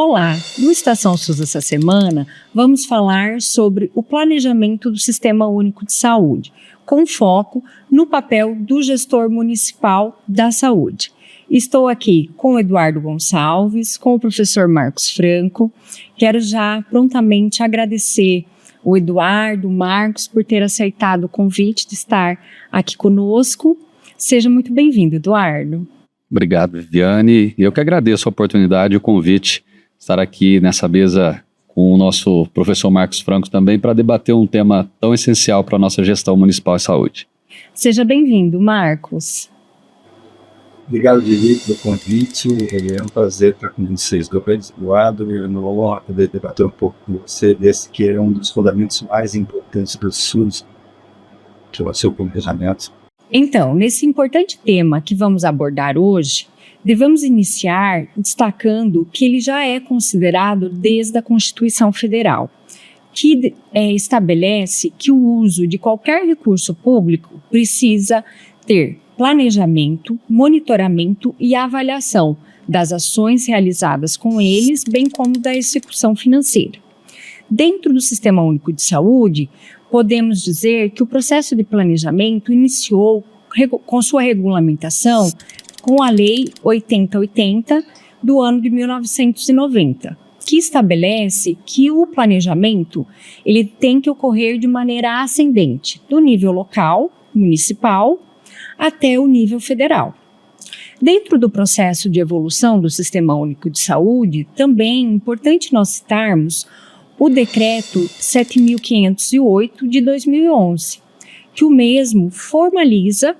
Olá, no Estação SUS essa semana vamos falar sobre o planejamento do Sistema Único de Saúde, com foco no papel do gestor municipal da saúde. Estou aqui com o Eduardo Gonçalves, com o professor Marcos Franco. Quero já prontamente agradecer o Eduardo, o Marcos, por ter aceitado o convite de estar aqui conosco. Seja muito bem-vindo, Eduardo. Obrigado, Viviane. Eu que agradeço a oportunidade e o convite estar aqui nessa mesa com o nosso professor Marcos Franco também para debater um tema tão essencial para a nossa gestão municipal de saúde. Seja bem-vindo, Marcos. Obrigado, Vivi, pelo convite. É um prazer estar com vocês do Eduardo. Eu não vou poder debater um pouco com você desse que é um dos fundamentos mais importantes do SUS, que é o seu planejamento. Então, nesse importante tema que vamos abordar hoje, devemos iniciar destacando que ele já é considerado desde a Constituição Federal, que estabelece que o uso de qualquer recurso público precisa ter planejamento, monitoramento e avaliação das ações realizadas com eles, bem como da execução financeira. Dentro do Sistema Único de Saúde, podemos dizer que o processo de planejamento iniciou com sua regulamentação com a Lei 8080 do ano de 1990, que estabelece que o planejamento ele tem que ocorrer de maneira ascendente, do nível local, municipal, até o nível federal. Dentro do processo de evolução do Sistema Único de Saúde, também é importante nós citarmos o Decreto 7.508 de 2011, que o mesmo formaliza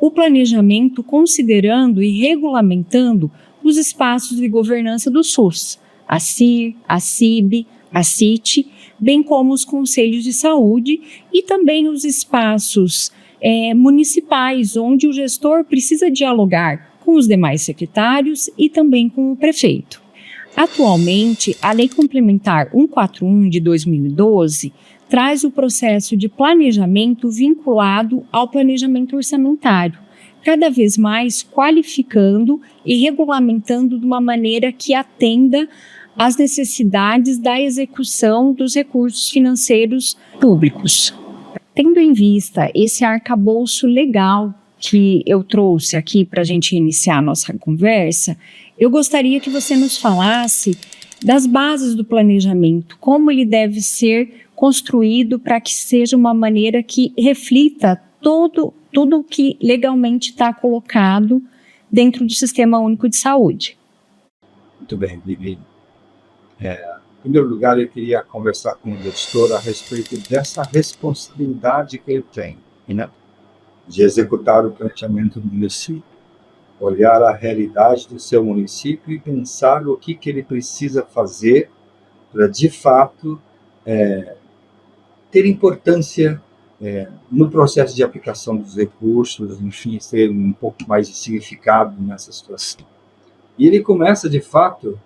o planejamento considerando e regulamentando os espaços de governança do SUS, a CIR, a CIB, a CIT, bem como os conselhos de saúde e também os espaços municipais, onde o gestor precisa dialogar com os demais secretários e também com o prefeito. Atualmente, a Lei Complementar 141 de 2012 traz o processo de planejamento vinculado ao planejamento orçamentário, cada vez mais qualificando e regulamentando de uma maneira que atenda às necessidades da execução dos recursos financeiros públicos. Tendo em vista esse arcabouço legal que eu trouxe aqui para a gente iniciar a nossa conversa, eu gostaria que você nos falasse das bases do planejamento, como ele deve ser construído para que seja uma maneira que reflita tudo o que legalmente está colocado dentro do Sistema Único de Saúde. Muito bem, Vivi. Em primeiro lugar, eu queria conversar com o gestor a respeito dessa responsabilidade que ele tem, né? De executar o planejamento do município, olhar a realidade do seu município e pensar o que ele precisa fazer para, de fato, ter importância no processo de aplicação dos recursos, enfim, ter um pouco mais de significado nessa situação. E ele começa, de fato,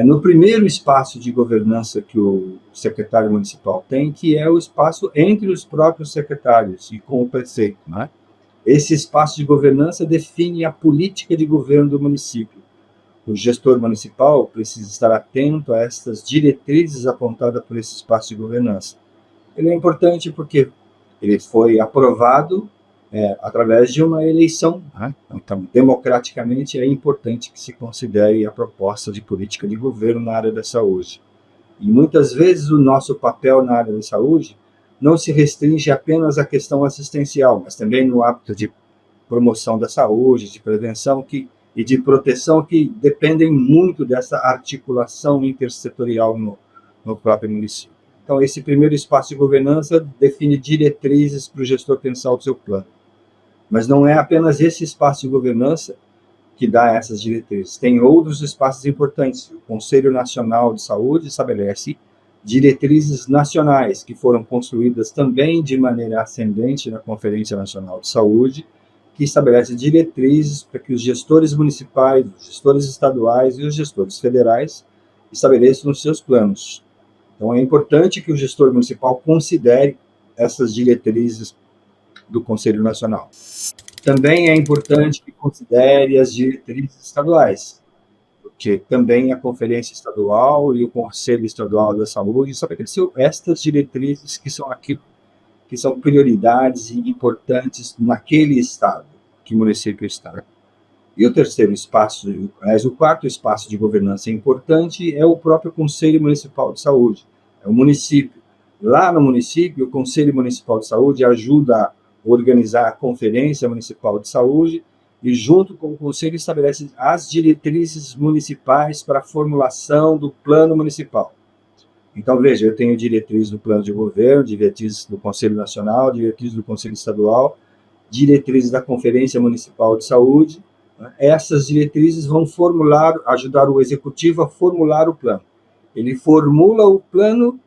no primeiro espaço de governança que o secretário municipal tem, que é o espaço entre os próprios secretários e com o prefeito, né? Esse espaço de governança define a política de governo do município. O gestor municipal precisa estar atento a essas diretrizes apontadas por esse espaço de governança. Ele é importante porque ele foi aprovado através de uma eleição, né? Então, democraticamente, é importante que se considere a proposta de política de governo na área da saúde. E muitas vezes o nosso papel na área da saúde não se restringe apenas à questão assistencial, mas também no âmbito de promoção da saúde, de prevenção e de proteção, que dependem muito dessa articulação intersetorial no próprio município. Então, esse primeiro espaço de governança define diretrizes para o gestor pensar o seu plano. Mas não é apenas esse espaço de governança que dá essas diretrizes. Tem outros espaços importantes. O Conselho Nacional de Saúde estabelece diretrizes nacionais que foram construídas também de maneira ascendente na Conferência Nacional de Saúde, que estabelece diretrizes para que os gestores municipais, os gestores estaduais e os gestores federais estabeleçam os seus planos. Então, é importante que o gestor municipal considere essas diretrizes do Conselho Nacional. Também é importante que considere as diretrizes estaduais, que também a Conferência Estadual e o Conselho Estadual da Saúde estabeleceram estas diretrizes que são aquilo que são prioridades importantes naquele estado, que o município está. E o terceiro espaço, o quarto espaço de governança importante é o próprio Conselho Municipal de Saúde, é o município. Lá no município, o Conselho Municipal de Saúde ajuda a organizar a Conferência Municipal de Saúde e, junto com o Conselho, estabelece as diretrizes municipais para a formulação do plano municipal. Então, veja, eu tenho diretrizes do plano de governo, diretrizes do Conselho Nacional, diretrizes do Conselho Estadual, diretrizes da Conferência Municipal de Saúde. Essas diretrizes vão ajudar o Executivo a formular o plano. Ele formula o plano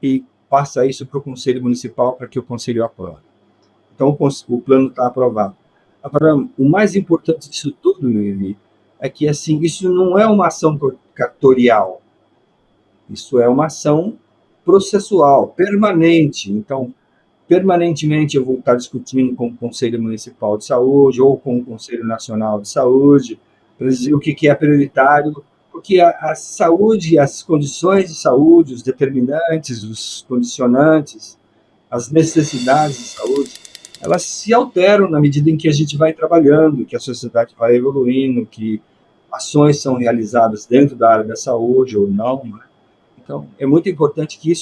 e passa isso para o Conselho Municipal para que o Conselho aprove. Então, o plano está aprovado. Agora, o mais importante disso tudo, Noemi, é que assim, isso não é uma ação cartorial. Isso é uma ação processual, permanente. Então, permanentemente eu vou estar discutindo com o Conselho Municipal de Saúde ou com o Conselho Nacional de Saúde para dizer o que é prioritário, porque a saúde, as condições de saúde, os determinantes, os condicionantes, as necessidades de saúde, elas se alteram na medida em que a gente vai trabalhando, que a sociedade vai evoluindo, que ações são realizadas dentro da área da saúde ou não, né? Então, é muito importante que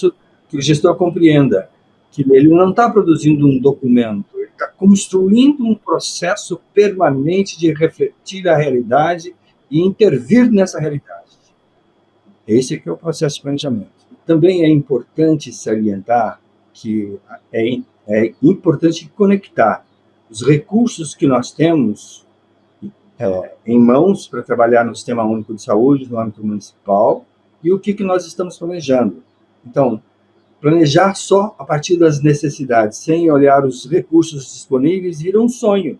o gestor compreenda que ele não está produzindo um documento, ele está construindo um processo permanente de refletir a realidade e intervir nessa realidade. Esse é o processo de planejamento. Também é importante salientar que é importante conectar os recursos que nós temos em mãos para trabalhar no Sistema Único de Saúde, no âmbito municipal, e o que nós estamos planejando. Então, planejar só a partir das necessidades, sem olhar os recursos disponíveis, vira um sonho.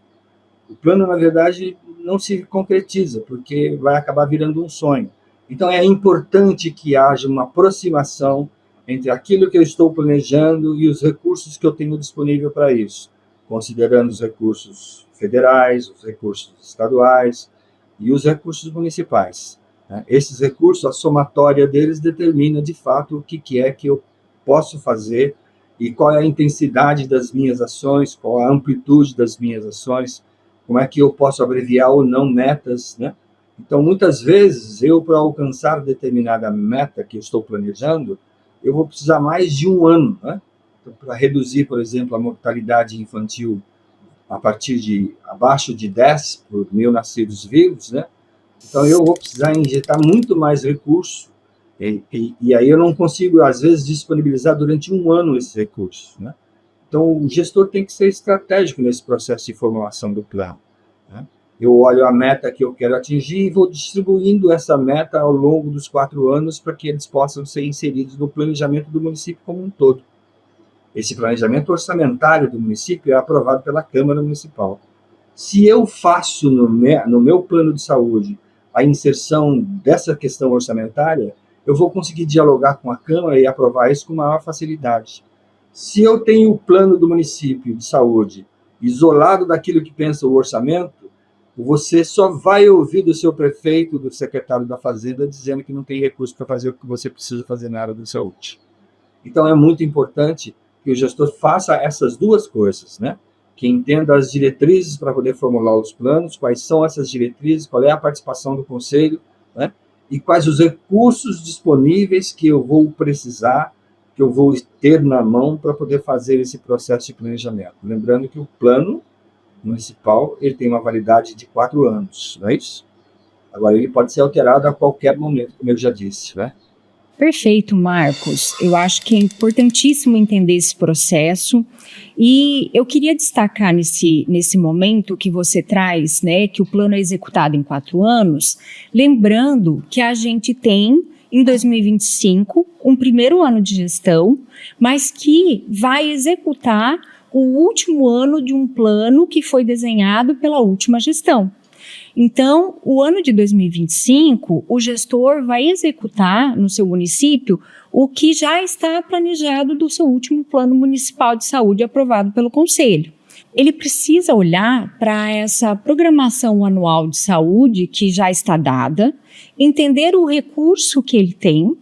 O plano, na verdade, não se concretiza, porque vai acabar virando um sonho. Então, é importante que haja uma aproximação entre aquilo que eu estou planejando e os recursos que eu tenho disponível para isso, considerando os recursos federais, os recursos estaduais e os recursos municipais. Esses recursos, a somatória deles determina, de fato, o que é que eu posso fazer e qual é a intensidade das minhas ações, qual a amplitude das minhas ações, como é que eu posso abreviar ou não metas, né? Então, muitas vezes, para alcançar determinada meta que eu estou planejando, eu vou precisar mais de um ano, né? Então, para reduzir, por exemplo, a mortalidade infantil abaixo de 10 por 1.000 nascidos vivos, né? Então, eu vou precisar injetar muito mais recurso e aí eu não consigo, às vezes, disponibilizar durante um ano esses recursos, né? Então, o gestor tem que ser estratégico nesse processo de formulação do plano, né? Eu olho a meta que eu quero atingir e vou distribuindo essa meta ao longo dos 4 anos para que eles possam ser inseridos no planejamento do município como um todo. Esse planejamento orçamentário do município é aprovado pela Câmara Municipal. Se eu faço no meu plano de saúde a inserção dessa questão orçamentária, eu vou conseguir dialogar com a Câmara e aprovar isso com maior facilidade. Se eu tenho o plano do município de saúde isolado daquilo que pensa o orçamento, você só vai ouvir do seu prefeito, do secretário da Fazenda, dizendo que não tem recurso para fazer o que você precisa fazer na área da saúde. Então, é muito importante que o gestor faça essas duas coisas, né? Que entenda as diretrizes para poder formular os planos, quais são essas diretrizes, qual é a participação do conselho, né? E quais os recursos disponíveis que eu vou precisar, que eu vou ter na mão para poder fazer esse processo de planejamento. Lembrando que o plano municipal ele tem uma validade de 4 anos, não é isso? Agora, ele pode ser alterado a qualquer momento, como eu já disse, né? Perfeito, Marcos. Eu acho que é importantíssimo entender esse processo e eu queria destacar nesse momento que você traz, né, que o plano é executado em 4 anos, lembrando que a gente tem, em 2025, um primeiro ano de gestão, mas que vai executar o último ano de um plano que foi desenhado pela última gestão. Então, o ano de 2025, o gestor vai executar no seu município o que já está planejado do seu último plano municipal de saúde aprovado pelo Conselho. ele precisa olhar para essa programação anual de saúde que já está dada, entender o recurso que ele tem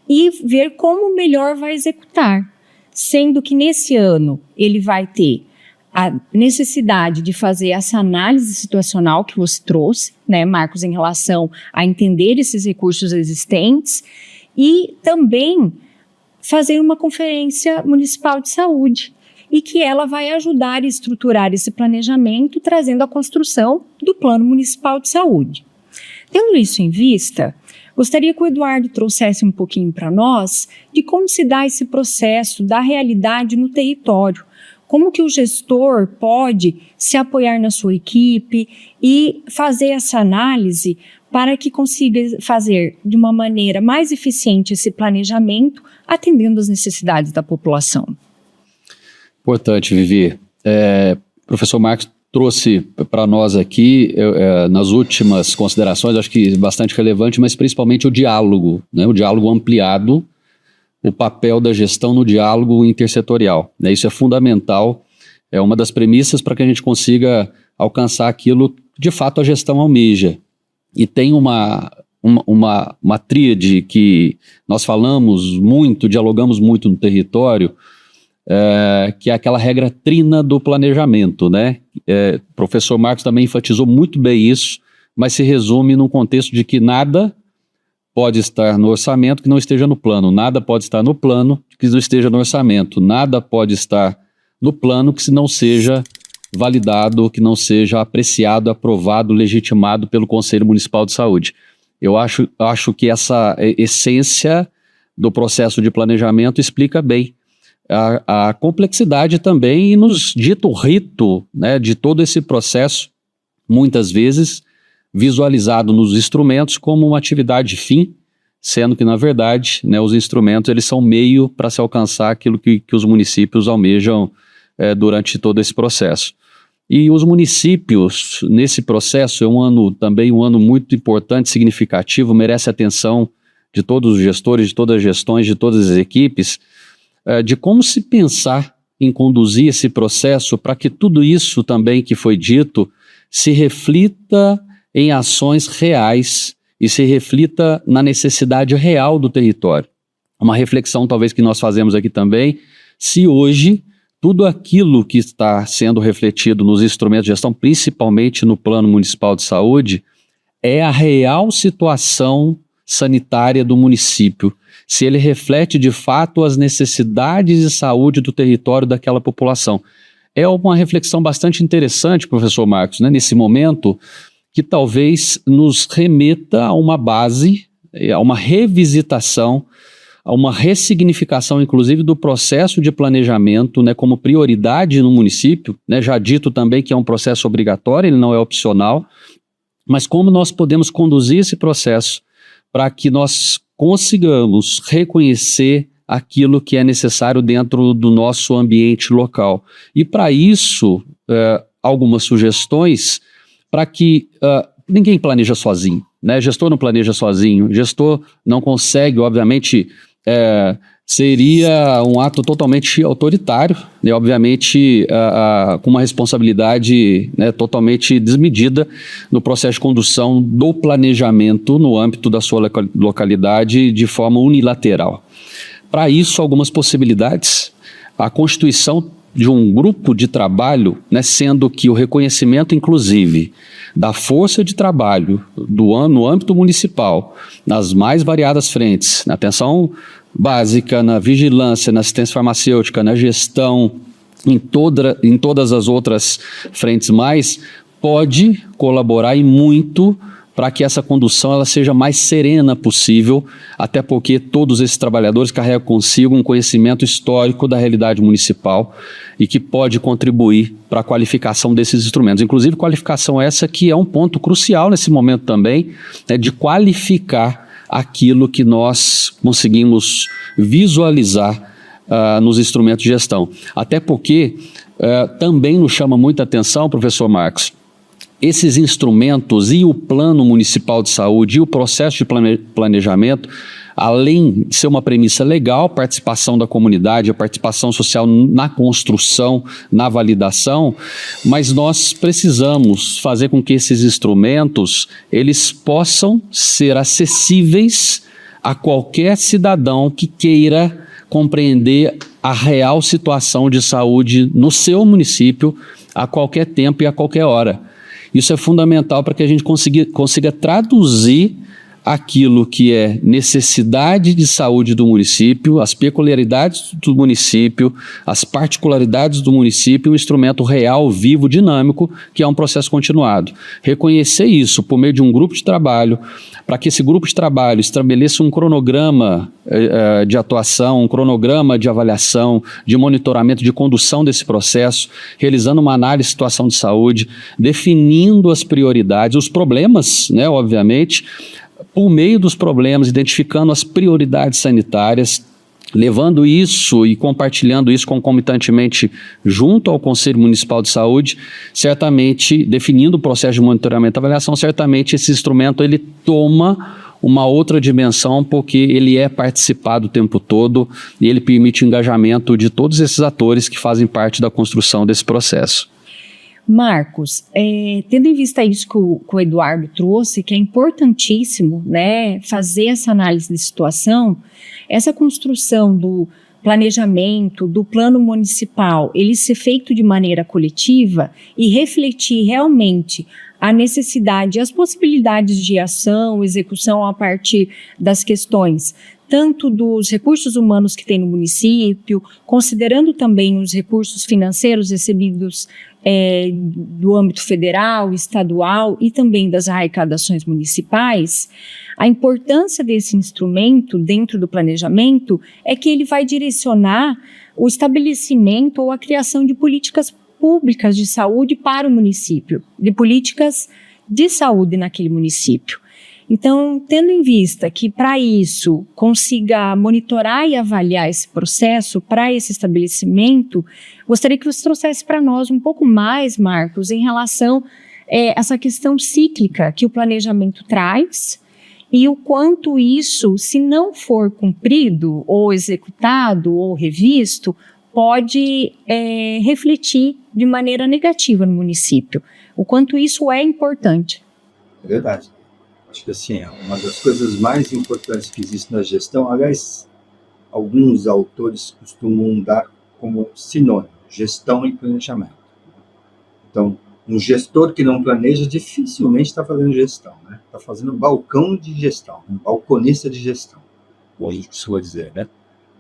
e ver como melhor vai executar, sendo que nesse ano ele vai ter a necessidade de fazer essa análise situacional que você trouxe, né, Marcos, em relação a entender esses recursos existentes e também fazer uma conferência municipal de saúde e que ela vai ajudar a estruturar esse planejamento, trazendo a construção do Plano Municipal de Saúde. Tendo isso em vista, gostaria que o Eduardo trouxesse um pouquinho para nós de como se dá esse processo da realidade no território. Como que o gestor pode se apoiar na sua equipe e fazer essa análise para que consiga fazer de uma maneira mais eficiente esse planejamento, atendendo às necessidades da população. Importante, Vivi. Professor Marcos trouxe para nós aqui, nas últimas considerações, acho que bastante relevante, mas principalmente o diálogo, né? O diálogo ampliado, o papel da gestão no diálogo intersetorial, né? Isso é fundamental, é uma das premissas para que a gente consiga alcançar aquilo que de fato a gestão almeja. E tem uma tríade que nós falamos muito, dialogamos muito no território, que é aquela regra trina do planejamento, né? O professor Marcos também enfatizou muito bem isso, mas se resume num contexto de que nada pode estar no orçamento que não esteja no plano, nada pode estar no plano que não esteja no orçamento, nada pode estar no plano que não seja validado, que não seja apreciado, aprovado, legitimado pelo Conselho Municipal de Saúde. Eu acho que essa essência do processo de planejamento explica bem a complexidade também e nos dita o rito, né, de todo esse processo, muitas vezes visualizado nos instrumentos como uma atividade fim, sendo que, na verdade, né, os instrumentos eles são meio para se alcançar aquilo que os municípios almejam durante todo esse processo. E os municípios, nesse processo, é um ano muito importante, significativo, merece atenção de todos os gestores, de todas as gestões, de todas as equipes, de como se pensar em conduzir esse processo para que tudo isso também que foi dito se reflita em ações reais e se reflita na necessidade real do território. Uma reflexão talvez que nós fazemos aqui também, se hoje tudo aquilo que está sendo refletido nos instrumentos de gestão, principalmente no Plano Municipal de Saúde, é a real situação sanitária do município, se ele reflete de fato as necessidades de saúde do território daquela população. É uma reflexão bastante interessante, professor Marcos, né, nesse momento, que talvez nos remeta a uma base, a uma revisitação, a uma ressignificação, inclusive, do processo de planejamento, né, como prioridade no município, né, já dito também que é um processo obrigatório, ele não é opcional, mas como nós podemos conduzir esse processo para que nós consigamos reconhecer aquilo que é necessário dentro do nosso ambiente local. E para isso, algumas sugestões para que ninguém planeja sozinho, né? Gestor não planeja sozinho, gestor não consegue, obviamente, seria um ato totalmente autoritário, né? Obviamente com uma responsabilidade, né, totalmente desmedida no processo de condução do planejamento no âmbito da sua localidade de forma unilateral. Para isso, algumas possibilidades, a constituição de um grupo de trabalho, né, sendo que o reconhecimento, inclusive, da força de trabalho no âmbito municipal, nas mais variadas frentes, na atenção básica, na vigilância, na assistência farmacêutica, na gestão, em todas as outras frentes mais, pode colaborar e muito para que essa condução ela seja mais serena possível, até porque todos esses trabalhadores carregam consigo um conhecimento histórico da realidade municipal e que pode contribuir para a qualificação desses instrumentos. Inclusive, qualificação essa que é um ponto crucial nesse momento também, né, de qualificar aquilo que nós conseguimos visualizar nos instrumentos de gestão. Até porque também nos chama muita atenção, professor Marcos, esses instrumentos e o Plano Municipal de Saúde e o processo de planejamento, além de ser uma premissa legal, a participação da comunidade, a participação social na construção, na validação, mas nós precisamos fazer com que esses instrumentos eles possam ser acessíveis a qualquer cidadão que queira compreender a real situação de saúde no seu município a qualquer tempo e a qualquer hora. Isso é fundamental para que a gente consiga traduzir aquilo que é necessidade de saúde do município, as peculiaridades do município, as particularidades do município, um instrumento real, vivo, dinâmico, que é um processo continuado. Reconhecer isso por meio de um grupo de trabalho, para que esse grupo de trabalho estabeleça um cronograma de atuação, um cronograma de avaliação, de monitoramento, de condução desse processo, realizando uma análise de situação de saúde, definindo as prioridades, os problemas, né, obviamente, por meio dos problemas, identificando as prioridades sanitárias, levando isso e compartilhando isso concomitantemente junto ao Conselho Municipal de Saúde, certamente, definindo o processo de monitoramento e avaliação, certamente esse instrumento ele toma uma outra dimensão, porque ele é participado o tempo todo e ele permite o engajamento de todos esses atores que fazem parte da construção desse processo. Marcos, tendo em vista isso que o Eduardo trouxe, que é importantíssimo, né, fazer essa análise de situação, essa construção do planejamento, do plano municipal, ele ser feito de maneira coletiva e refletir realmente a necessidade e as possibilidades de ação, execução a partir das questões tanto dos recursos humanos que tem no município, considerando também os recursos financeiros recebidos do âmbito federal, estadual e também das arrecadações municipais, a importância desse instrumento dentro do planejamento é que ele vai direcionar o estabelecimento ou a criação de políticas públicas de saúde para o município, de políticas de saúde naquele município. Então, tendo em vista que para isso consiga monitorar e avaliar esse processo para esse estabelecimento, gostaria que você trouxesse para nós um pouco mais, Marcos, em relação a essa questão cíclica que o planejamento traz e o quanto isso, se não for cumprido ou executado ou revisto, pode refletir de maneira negativa no município. O quanto isso é importante. É verdade. Acho que assim, uma das coisas mais importantes que existe na gestão, aliás, alguns autores costumam dar como sinônimo, gestão e planejamento. Então, um gestor que não planeja dificilmente está fazendo gestão, né? Está fazendo balcão de gestão, um balconista de gestão, como a gente costuma dizer, né?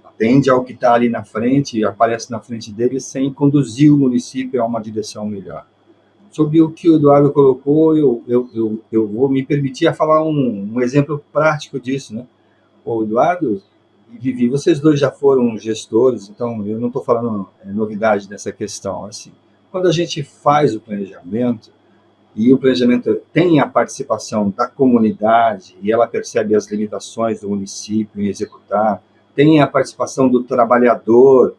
Atende ao que está ali na frente e aparece na frente dele sem conduzir o município a uma direção melhor. Sobre o que o Eduardo colocou, eu vou me permitir a falar um exemplo prático disso, né? O Eduardo e Vivi, vocês dois já foram gestores, então eu não estou falando novidade nessa questão. Assim, quando a gente faz o planejamento, e o planejamento tem a participação da comunidade, e ela percebe as limitações do município em executar, tem a participação do trabalhador,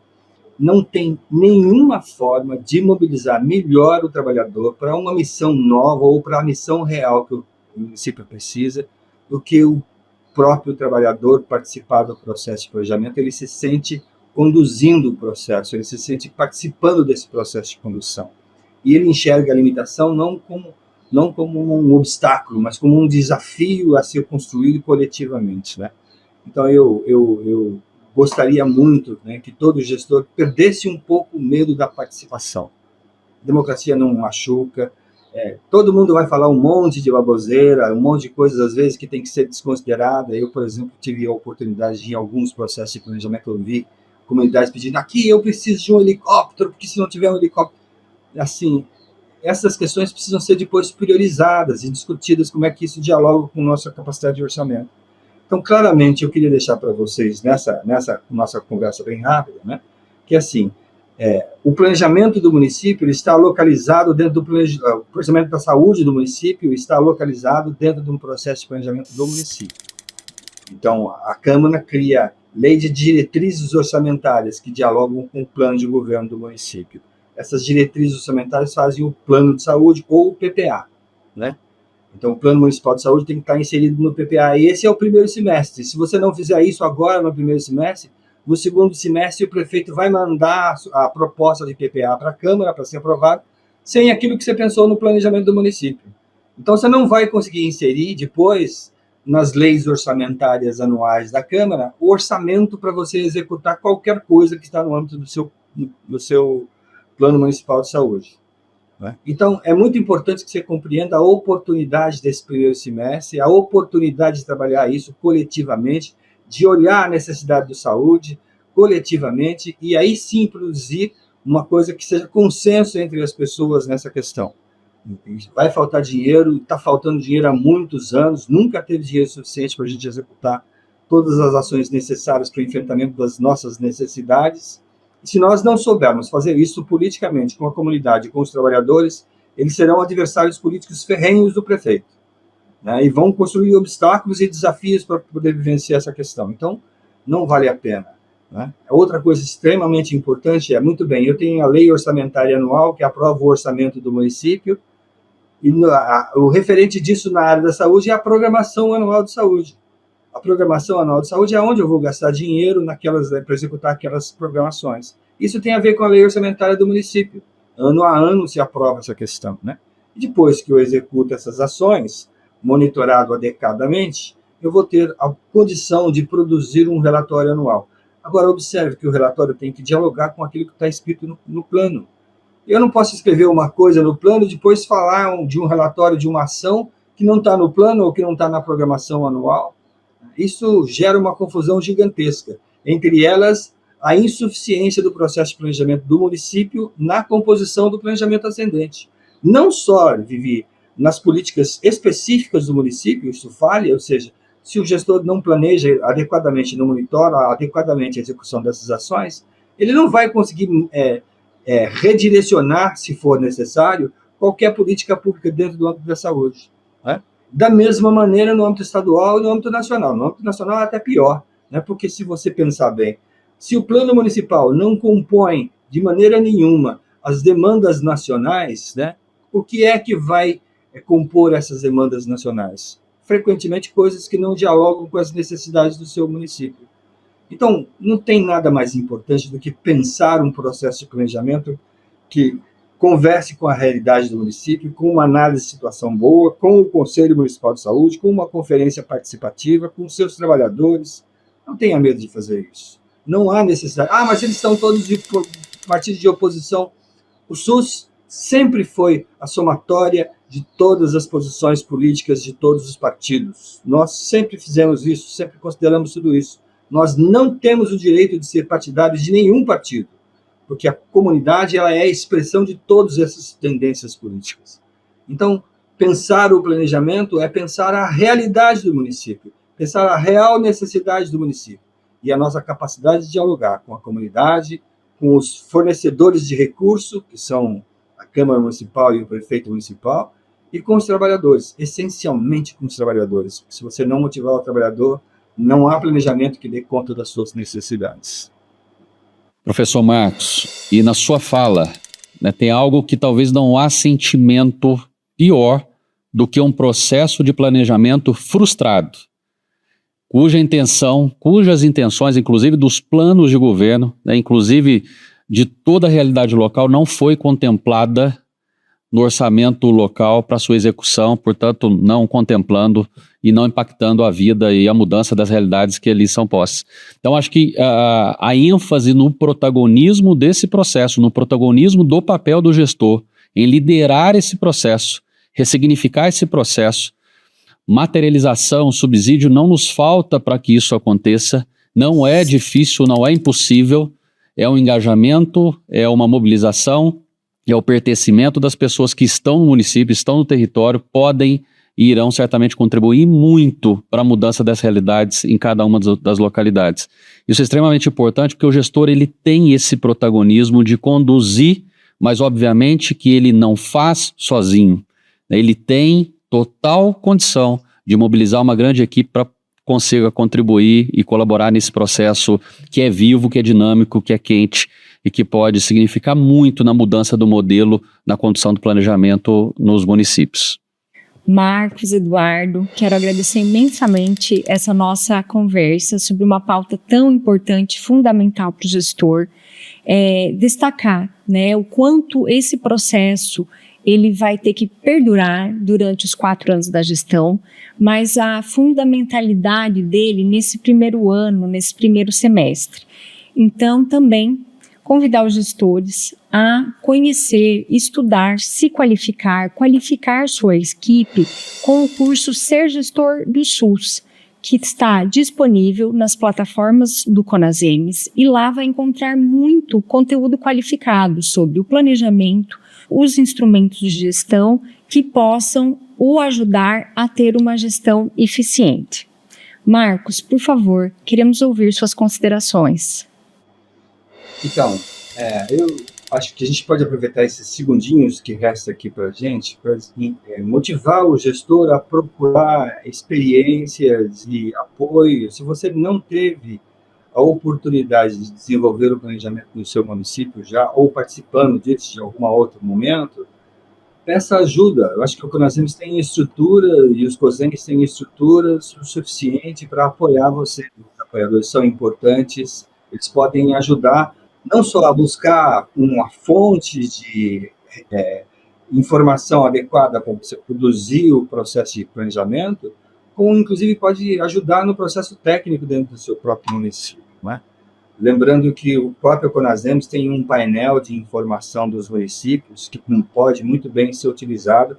não tem nenhuma forma de mobilizar melhor o trabalhador para uma missão nova ou para a missão real que o município precisa do que o próprio trabalhador participar do processo de planejamento. Ele se sente conduzindo o processo, ele se sente participando desse processo de condução. E ele enxerga a limitação não como um obstáculo, mas como um desafio a ser construído coletivamente, né? Então, eu gostaria muito, né, que todo gestor perdesse um pouco o medo da participação. Democracia não machuca, todo mundo vai falar um monte de baboseira, um monte de coisas, às vezes, que tem que ser desconsiderada. Eu, por exemplo, tive a oportunidade de, em alguns processos de planejamento, ouvir comunidades pedindo, aqui eu preciso de um helicóptero, porque se não tiver um helicóptero... Assim, essas questões precisam ser depois priorizadas e discutidas, como é que isso dialoga com nossa capacidade de orçamento. Então, claramente, eu queria deixar para vocês, nessa nossa conversa bem rápida, né, que assim, o planejamento do município está localizado dentro do o planejamento da saúde do município está localizado dentro de um processo de planejamento do município. Então, a Câmara cria lei de diretrizes orçamentárias que dialogam com o plano de governo do município. essas diretrizes orçamentárias fazem o plano de saúde ou o PPA, né? Então, o Plano Municipal de Saúde tem que estar inserido no PPA. E esse é o primeiro semestre. Se você não fizer isso agora, no primeiro semestre, no segundo semestre, o prefeito vai mandar a proposta de PPA para a Câmara para ser aprovada, sem aquilo que você pensou no planejamento do município. Então, você não vai conseguir inserir depois, nas leis orçamentárias anuais da Câmara, o orçamento para você executar qualquer coisa que está no âmbito do seu Plano Municipal de Saúde. Então, é muito importante que você compreenda a oportunidade desse primeiro semestre, a oportunidade de trabalhar isso coletivamente, de olhar a necessidade de saúde coletivamente e aí sim produzir uma coisa que seja consenso entre as pessoas nessa questão. Vai faltar dinheiro, está faltando dinheiro há muitos anos, nunca teve dinheiro suficiente para a gente executar todas as ações necessárias para o enfrentamento das nossas necessidades. Se nós não soubermos fazer isso politicamente com a comunidade, com os trabalhadores, eles serão adversários políticos ferrenhos do prefeito, né? E vão construir obstáculos e desafios para poder vivenciar essa questão. Então, não vale a pena, né? Outra coisa extremamente importante é, muito bem, eu tenho a lei orçamentária anual, que aprova o orçamento do município, e o referente disso na área da saúde é a programação anual de saúde. A programação anual de saúde é onde eu vou gastar dinheiro para executar aquelas programações. Isso tem a ver com a lei orçamentária do município. Ano a ano se aprova essa questão, né? E depois que eu executo essas ações, monitorado adequadamente, eu vou ter a condição de produzir um relatório anual. Agora, observe que o relatório tem que dialogar com aquilo que está escrito no plano. Eu não posso escrever uma coisa no plano e depois falar de um relatório de uma ação que não está no plano ou que não está na programação anual. Isso gera uma confusão gigantesca. Entre elas, a insuficiência do processo de planejamento do município na composição do planejamento ascendente. Não só, Vivi, nas políticas específicas do município, isso falha, ou seja, se o gestor não planeja adequadamente, não monitora adequadamente a execução dessas ações, ele não vai conseguir redirecionar, se for necessário, qualquer política pública dentro do âmbito da saúde, né? Da mesma maneira no âmbito estadual e no âmbito nacional. No âmbito nacional é até pior, né? Porque se você pensar bem, se o plano municipal não compõe de maneira nenhuma as demandas nacionais, né, o que é que vai compor essas demandas nacionais? Frequentemente coisas que não dialogam com as necessidades do seu município. Então, não tem nada mais importante do que pensar um processo de planejamento que converse com a realidade do município, com uma análise de situação boa, com o Conselho Municipal de Saúde, com uma conferência participativa, com seus trabalhadores. Não tenha medo de fazer isso. Não há necessidade. Ah, mas eles estão todos de partidos de oposição. O SUS sempre foi a somatória de todas as posições políticas de todos os partidos. Nós sempre fizemos isso, sempre consideramos tudo isso. Nós não temos o direito de ser partidários de nenhum partido, porque a comunidade ela é a expressão de todas essas tendências políticas. Então, pensar o planejamento é pensar a realidade do município, pensar a real necessidade do município e a nossa capacidade de dialogar com a comunidade, com os fornecedores de recurso, que são a Câmara Municipal e o Prefeito Municipal, e com os trabalhadores, essencialmente com os trabalhadores. Se você não motivar o trabalhador, não há planejamento que dê conta das suas necessidades. Professor Marcos, e na sua fala, né, tem algo que talvez não há sentimento pior do que um processo de planejamento frustrado, cujas intenções, inclusive dos planos de governo, né, inclusive de toda a realidade local, não foi contemplada no orçamento local para sua execução, portanto, não contemplando e não impactando a vida e a mudança das realidades que ali são postas. Então, acho que a ênfase no protagonismo desse processo, no protagonismo do papel do gestor, em liderar esse processo, ressignificar esse processo, materialização, subsídio, não nos falta para que isso aconteça, não é difícil, não é impossível, é um engajamento, é uma mobilização, é o pertencimento das pessoas que estão no município, estão no território, podem e irão certamente contribuir muito para a mudança das realidades em cada uma das localidades. Isso é extremamente importante porque o gestor ele tem esse protagonismo de conduzir, mas obviamente que ele não faz sozinho. Ele tem total condição de mobilizar uma grande equipe para consiga contribuir e colaborar nesse processo que é vivo, que é dinâmico, que é quente e que pode significar muito na mudança do modelo na condução do planejamento nos municípios. Marcos, Eduardo, quero agradecer imensamente essa nossa conversa sobre uma pauta tão importante, fundamental para o gestor, destacar, né, o quanto esse processo ele vai ter que perdurar durante os 4 anos da gestão, mas a fundamentalidade dele nesse primeiro ano, nesse primeiro semestre. Então, também convidar os gestores a conhecer, estudar, se qualificar, qualificar sua equipe com o curso Ser Gestor do SUS, que está disponível nas plataformas do Conasems, e lá vai encontrar muito conteúdo qualificado sobre o planejamento, os instrumentos de gestão que possam o ajudar a ter uma gestão eficiente. Marcos, por favor, queremos ouvir suas considerações. Então, eu acho que a gente pode aproveitar esses segundinhos que resta aqui para a gente, para motivar o gestor a procurar experiências e apoio. Se você não teve a oportunidade de desenvolver o planejamento no seu município já, ou participando disso de algum outro momento, peça ajuda. Eu acho que o Conasems tem estrutura e os COSENs têm estruturas o suficiente para apoiar você. Os apoiadores são importantes, eles podem ajudar não só a buscar uma fonte de informação adequada para você produzir o processo de planejamento, como inclusive pode ajudar no processo técnico dentro do seu próprio município. Não é? Lembrando que o próprio Conasems tem um painel de informação dos municípios que pode muito bem ser utilizado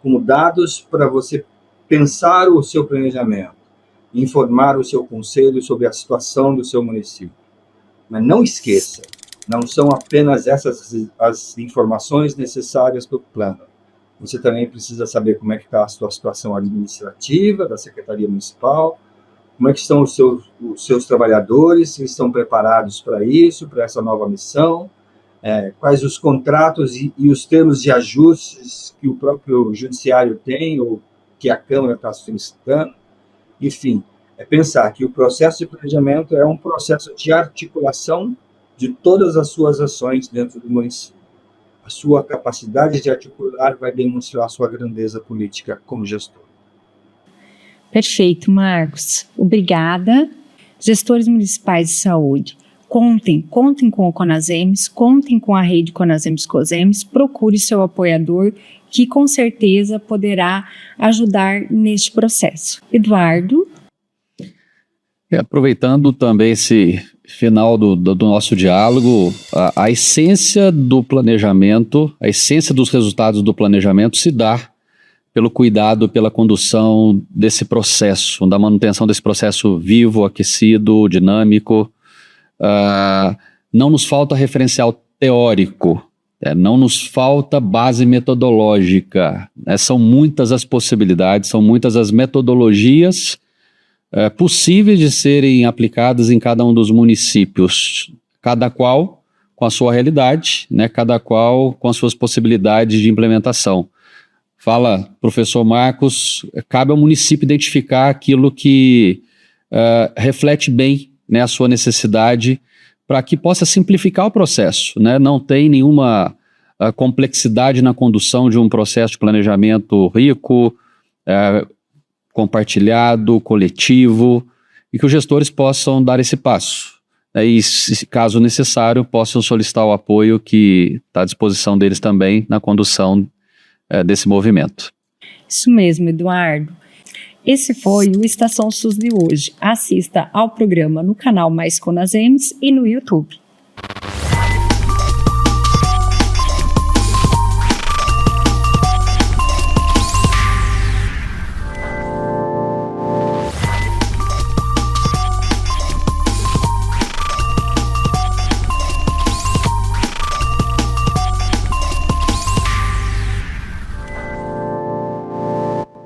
como dados para você pensar o seu planejamento, informar o seu conselho sobre a situação do seu município. Mas não esqueça, não são apenas essas as informações necessárias para o plano. Você também precisa saber como é que está a sua situação administrativa da Secretaria Municipal, como é que estão os seus trabalhadores, se estão preparados para isso, para essa nova missão, quais os contratos e os termos de ajustes que o próprio judiciário tem ou que a Câmara está solicitando. Enfim, pensar que o processo de planejamento é um processo de articulação de todas as suas ações dentro do município. A sua capacidade de articular vai demonstrar a sua grandeza política como gestor. Perfeito, Marcos. Obrigada. Gestores municipais de saúde, contem com o Conasems, contem com a rede Conasems-COSEMS, procure seu apoiador, que com certeza poderá ajudar neste processo. Eduardo? Aproveitando também esse final do nosso diálogo, a essência do planejamento, a essência dos resultados do planejamento se dá pelo cuidado, pela condução desse processo, da manutenção desse processo vivo, aquecido, dinâmico. Não nos falta referencial teórico, não nos falta base metodológica, são muitas as possibilidades, são muitas as metodologias possíveis de serem aplicadas em cada um dos municípios, cada qual com a sua realidade, cada qual com as suas possibilidades de implementação. Fala, professor Marcos, cabe ao município identificar aquilo que reflete bem, a sua necessidade, para que possa simplificar o processo. Não tem nenhuma complexidade na condução de um processo de planejamento rico, compartilhado, coletivo, e que os gestores possam dar esse passo. E, se caso necessário, possam solicitar o apoio que está à disposição deles também na condução desse movimento. Isso mesmo, Eduardo. Esse foi o Estação SUS de hoje. Assista ao programa no canal Mais Conasems e no YouTube.